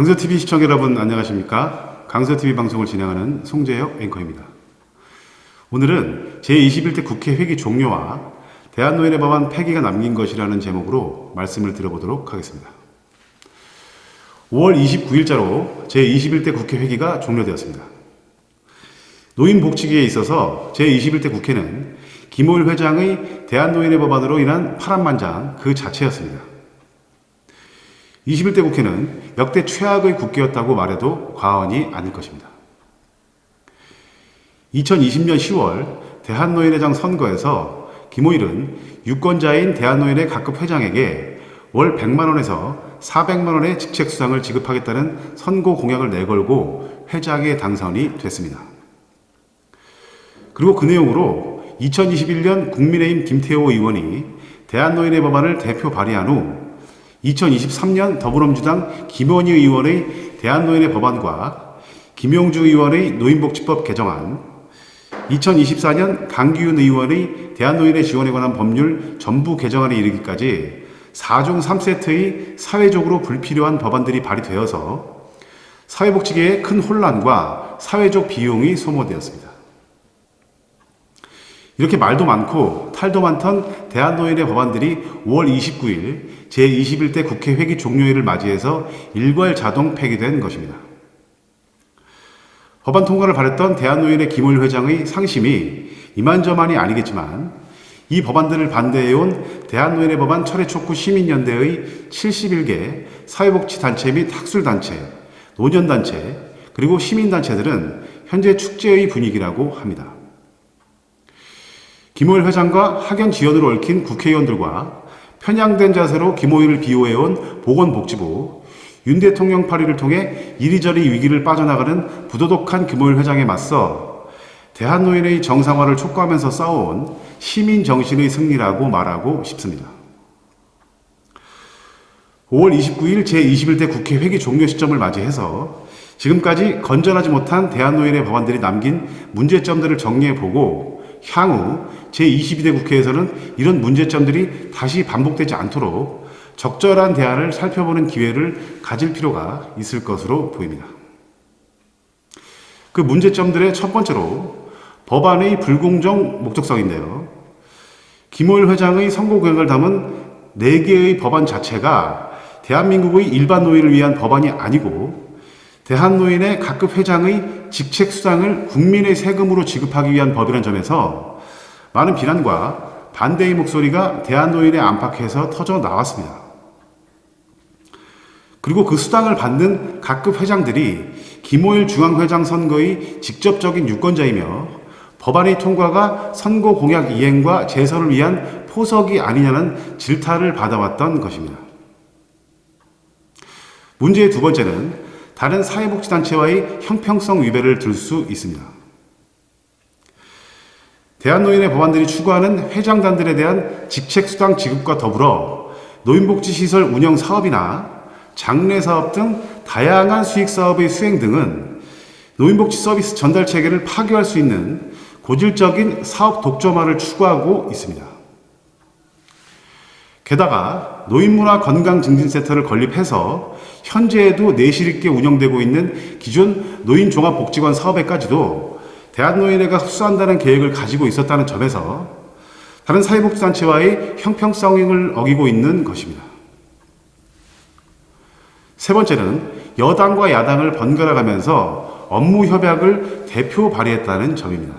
강서TV 시청자 여러분 안녕하십니까? 강서TV 방송을 진행하는 송재혁 앵커입니다. 오늘은 제21대 국회 회기 종료와 대한노인의 법안 폐기가 남긴 것이라는 제목으로 말씀을 드려보도록 하겠습니다. 5월 29일자로 제21대 국회 회기가 종료되었습니다. 노인복지계에 있어서 제21대 국회는 김호일 회장의 대한노인의 법안으로 인한 파란만장 그 자체였습니다. 21대 국회는 역대 최악의 국회였다고 말해도 과언이 아닐 것입니다. 2020년 10월 대한노인회장 선거에서 김호일은 유권자인 대한노인회 각급 회장에게 월 100만원에서 400만원의 직책수당을 지급하겠다는 선거 공약을 내걸고 회장에 당선이 됐습니다. 그리고 그 내용으로 2021년 국민의힘 김태호 의원이 대한노인의 법안을 대표 발의한 후 2023년 더불어민주당 김원희 의원의 대한노인의 법안과 김용주 의원의 노인복지법 개정안, 2024년 강기훈 의원의 대한노인의 지원에 관한 법률 전부 개정안에 이르기까지 4중 3세트의 사회적으로 불필요한 법안들이 발의되어서 사회복지계에 큰 혼란과 사회적 비용이 소모되었습니다. 이렇게 말도 많고 탈도 많던 대한노인의 법안들이 5월 29일 제21대 국회 회기 종료일을 맞이해서 일괄 자동 폐기된 것입니다. 법안 통과를 바랬던 대한노인의 김호일 회장의 상심이 이만저만이 아니겠지만 이 법안들을 반대해온 대한노인의 법안 철회 촉구 시민연대의 71개 사회복지단체 및 학술단체, 노년단체, 그리고 시민단체들은 현재 축제의 분위기라고 합니다. 김호일 회장과 학연 지연으로 얽힌 국회의원들과 편향된 자세로 김호일을 비호해온 보건복지부, 윤 대통령 파리를 통해 이리저리 위기를 빠져나가는 부도덕한 김호일 회장에 맞서 대한노인의 정상화를 촉구하면서 싸워온 시민정신의 승리라고 말하고 싶습니다. 5월 29일 제21대 국회 회기 종료 시점을 맞이해서 지금까지 건전하지 못한 대한노인의 법안들이 남긴 문제점들을 정리해보고 향후 제22대 국회에서는 이런 문제점들이 다시 반복되지 않도록 적절한 대안을 살펴보는 기회를 가질 필요가 있을 것으로 보입니다. 그 문제점들의 첫 번째로 법안의 불공정 목적성인데요. 김호일 회장의 선거 공약을 담은 4개의 법안 자체가 대한민국의 일반 노인을 위한 법안이 아니고 대한노인의 각급 회장의 직책 수당을 국민의 세금으로 지급하기 위한 법이라는 점에서 많은 비난과 반대의 목소리가 대한노인에 안팎에서 터져 나왔습니다. 그리고 그 수당을 받는 각급 회장들이 김호일 중앙회장 선거의 직접적인 유권자이며 법안의 통과가 선거 공약 이행과 재선을 위한 포석이 아니냐는 질타를 받아왔던 것입니다. 문제의 두 번째는 다른 사회복지단체와의 형평성 위배를 들 수 있습니다. 대한노인의 법안들이 추구하는 회장단들에 대한 직책수당 지급과 더불어 노인복지시설 운영 사업이나 장례사업 등 다양한 수익사업의 수행 등은 노인복지 서비스 전달 체계를 파괴할 수 있는 고질적인 사업 독점화를 추구하고 있습니다. 게다가 노인문화 건강증진센터를 건립해서 현재에도 내실 있게 운영되고 있는 기존 노인종합복지관 사업에까지도 대한노인회가 흡수한다는 계획을 가지고 있었다는 점에서 다른 사회복지단체와의 형평성을 어기고 있는 것입니다. 세 번째는 여당과 야당을 번갈아 가면서 업무 협약을 대표 발의했다는 점입니다.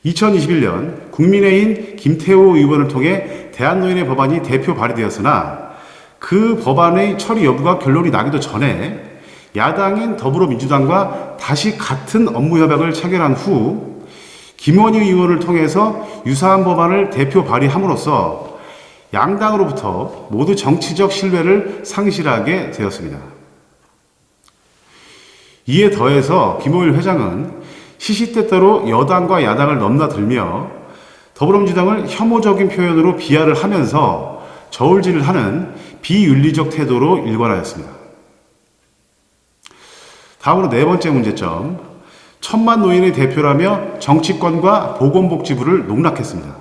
2021년 국민의힘 김태호 의원을 통해 대한노인의 법안이 대표 발의되었으나 그 법안의 처리 여부가 결론이 나기도 전에 야당인 더불어민주당과 다시 같은 업무 협약을 체결한 후 김원희 의원을 통해서 유사한 법안을 대표 발의함으로써 양당으로부터 모두 정치적 신뢰를 상실하게 되었습니다. 이에 더해서 김호일 회장은 시시때때로 여당과 야당을 넘나들며 더불어민주당을 혐오적인 표현으로 비하를 하면서 저울질을 하는 비윤리적 태도로 일관하였습니다. 다음으로 네 번째 문제점, 천만 노인의 대표라며 정치권과 보건복지부를 농락했습니다.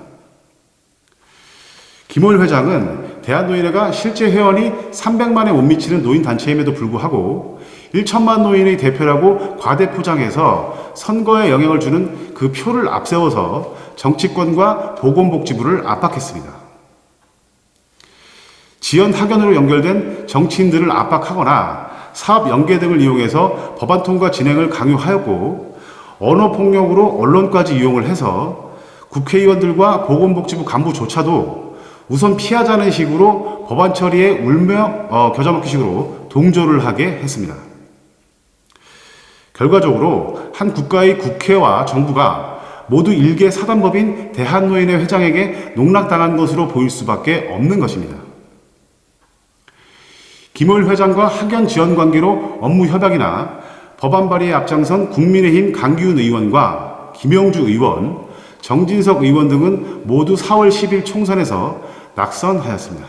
김호일 회장은 대한노인회가 실제 회원이 300만에 못 미치는 노인단체임에도 불구하고 1천만 노인의 대표라고 과대포장해서 선거에 영향을 주는 그 표를 앞세워서 정치권과 보건복지부를 압박했습니다. 지연 학연으로 연결된 정치인들을 압박하거나 사업 연계 등을 이용해서 법안 통과 진행을 강요하였고 언어폭력으로 언론까지 이용을 해서 국회의원들과 보건복지부 간부조차도 우선 피하자는 식으로 법안 처리에 울며 겨자 먹기 식으로 동조를 하게 했습니다. 결과적으로 한 국가의 국회와 정부가 모두 일개 사단법인 대한노인회 회장에게 농락당한 것으로 보일 수밖에 없는 것입니다. 김호일 회장과 학연 지원 관계로 업무 협약이나 법안 발의에 앞장선 국민의힘 강기훈 의원과 김영주 의원, 정진석 의원 등은 모두 4월 10일 총선에서 낙선하였습니다.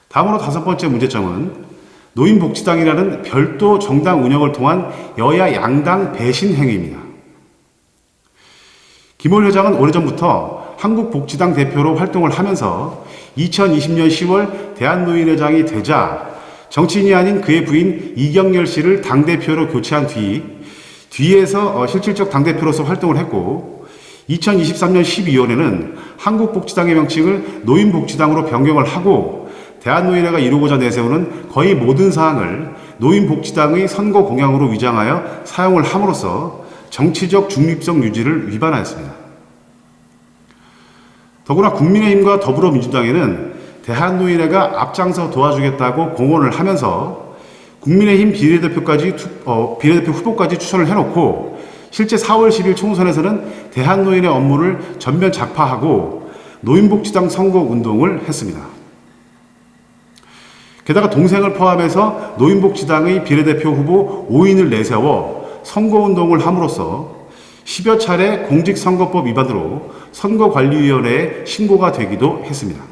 다음으로 5번째 문제점은 노인복지당이라는 별도 정당 운영을 통한 여야 양당 배신 행위입니다. 김호일 회장은 오래전부터 한국복지당 대표로 활동을 하면서 2020년 10월 대한노인회장이 되자 정치인이 아닌 그의 부인 이경열 씨를 당대표로 교체한 뒤에서 실질적 당대표로서 활동을 했고 2023년 12월에는 한국복지당의 명칭을 노인복지당으로 변경을 하고 대한노인회가 이루고자 내세우는 거의 모든 사항을 노인복지당의 선거 공약으로 위장하여 사용을 함으로써 정치적 중립성 유지를 위반하였습니다. 더구나 국민의힘과 더불어민주당에는 대한노인회가 앞장서 도와주겠다고 공언을 하면서 국민의힘 비례대표 후보까지 추천을 해놓고 실제 4월 10일 총선에서는 대한노인회 업무를 전면 작파하고 노인복지당 선거운동을 했습니다. 게다가 동생을 포함해서 노인복지당의 비례대표 후보 5인을 내세워 선거운동을 함으로써 10여 차례 공직선거법 위반으로 선거관리위원회에 신고가 되기도 했습니다.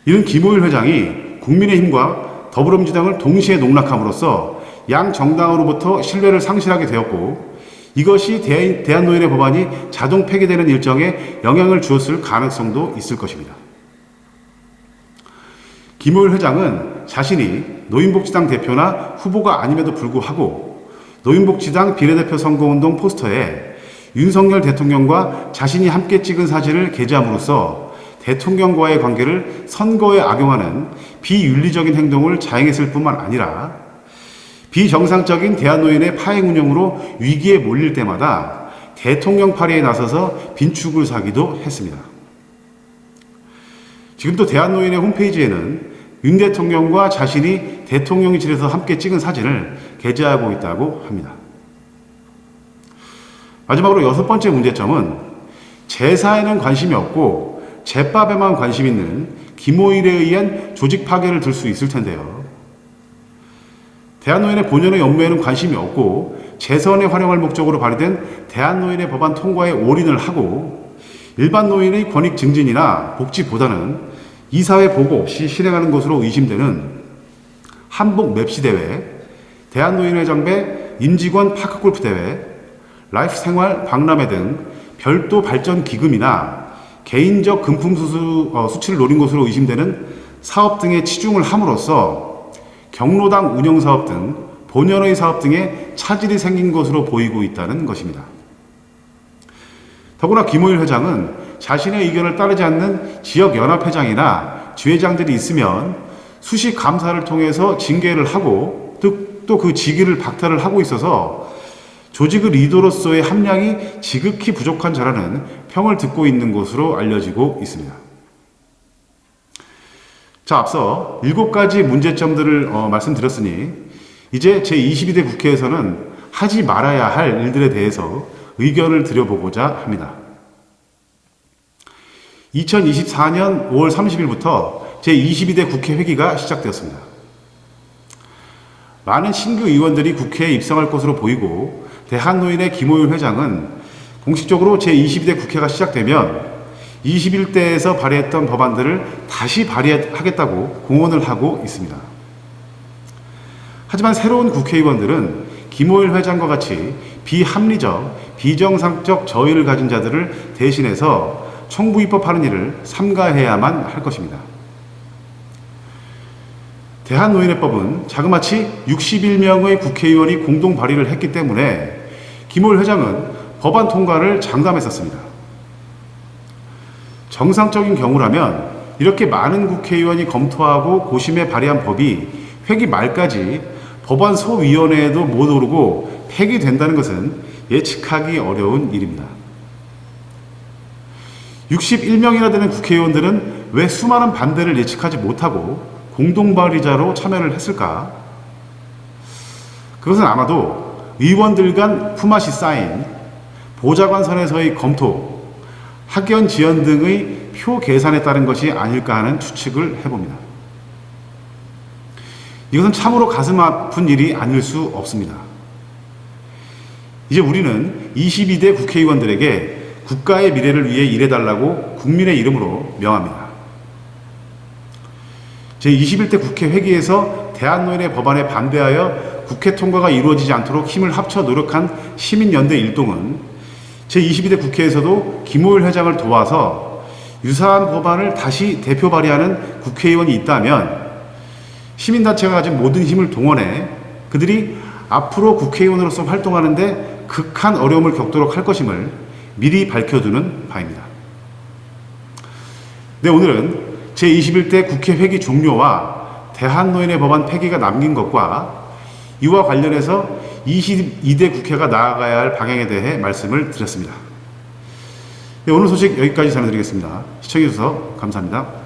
이는 김호일 회장이 국민의힘과 더불어민주당을 동시에 농락함으로써 양 정당으로부터 신뢰를 상실하게 되었고 이것이 대한노인회 법안이 자동 폐기되는 일정에 영향을 주었을 가능성도 있을 것입니다. 김호일 회장은 자신이 노인복지당 대표나 후보가 아님에도 불구하고 노인복지당 비례대표 선거운동 포스터에 윤석열 대통령과 자신이 함께 찍은 사진을 게재함으로써 대통령과의 관계를 선거에 악용하는 비윤리적인 행동을 자행했을 뿐만 아니라 비정상적인 대한노인의 파행 운영으로 위기에 몰릴 때마다 대통령 파리에 나서서 빈축을 사기도 했습니다. 지금도 대한노인의 홈페이지에는 윤 대통령과 자신이 대통령실에서 함께 찍은 사진을 게재하고 있다고 합니다. 마지막으로 6번째 문제점은 제사에는 관심이 없고 제밥에만 관심 있는 김호일에 의한 조직 파괴를 들 수 있을 텐데요. 대한노인의 본연의 업무에는 관심이 없고 재선에 활용할 목적으로 발의된 대한노인의 법안 통과에 올인을 하고 일반 노인의 권익 증진이나 복지보다는 이사회 보고 없이 실행하는 것으로 의심되는 한복 맵시 대회, 대한노인회 장배 임직원 파크골프 대회, 라이프 생활 박람회 등 별도 발전 기금이나 개인적 금품 수치를 노린 것으로 의심되는 사업 등에 치중을 함으로써 경로당 운영 사업 등 본연의 사업 등에 차질이 생긴 것으로 보이고 있다는 것입니다. 더구나 김호일 회장은 자신의 의견을 따르지 않는 지역연합회장이나 지회장들이 있으면 수식 감사를 통해서 징계를 하고 또 그 직위를 박탈을 하고 있어서 조직의 리더로서의 함량이 지극히 부족한 자라는 평을 듣고 있는 것으로 알려지고 있습니다. 자, 앞서 7가지 문제점들을 말씀드렸으니 이제 제22대 국회에서는 하지 말아야 할 일들에 대해서 의견을 드려보고자 합니다. 2024년 5월 30일부터 제22대 국회 회기가 시작되었습니다. 많은 신규 의원들이 국회에 입성할 것으로 보이고 대한노인의 김호일 회장은 공식적으로 제22대 국회가 시작되면 21대에서 발의했던 법안들을 다시 발의하겠다고 공언을 하고 있습니다. 하지만 새로운 국회의원들은 김호일 회장과 같이 비합리적, 비정상적 저의를 가진 자들을 대신해서 청부 입법하는 일을 삼가해야만 할 것입니다. 대한노인회법은 자그마치 61명의 국회의원이 공동 발의를 했기 때문에 김호일 회장은 법안 통과를 장담했었습니다. 정상적인 경우라면 이렇게 많은 국회의원이 검토하고 고심해 발의한 법이 회기 말까지 법안 소위원회에도 못 오르고 폐기된다는 것은 예측하기 어려운 일입니다. 61명이나 되는 국회의원들은 왜 수많은 반대를 예측하지 못하고 공동발의자로 참여를 했을까? 그것은 아마도 의원들 간 품앗이 쌓인 보좌관선에서의 검토, 학연 지연 등의 표 계산에 따른 것이 아닐까 하는 추측을 해봅니다. 이것은 참으로 가슴 아픈 일이 아닐 수 없습니다. 이제 우리는 22대 국회의원들에게 국가의 미래를 위해 일해달라고 국민의 이름으로 명합니다. 제21대 국회 회기에서 대한노인의 법안에 반대하여 국회 통과가 이루어지지 않도록 힘을 합쳐 노력한 시민연대 일동은 제22대 국회에서도 김호일 회장을 도와서 유사한 법안을 다시 대표 발의하는 국회의원이 있다면 시민단체가 가진 모든 힘을 동원해 그들이 앞으로 국회의원으로서 활동하는데 극한 어려움을 겪도록 할 것임을 미리 밝혀두는 바입니다. 네, 오늘은 제21대 국회 회기 종료와 대한노인의 법안 폐기가 남긴 것과 이와 관련해서 22대 국회가 나아가야 할 방향에 대해 말씀을 드렸습니다. 네, 오늘 소식 여기까지 전해드리겠습니다. 시청해주셔서 감사합니다.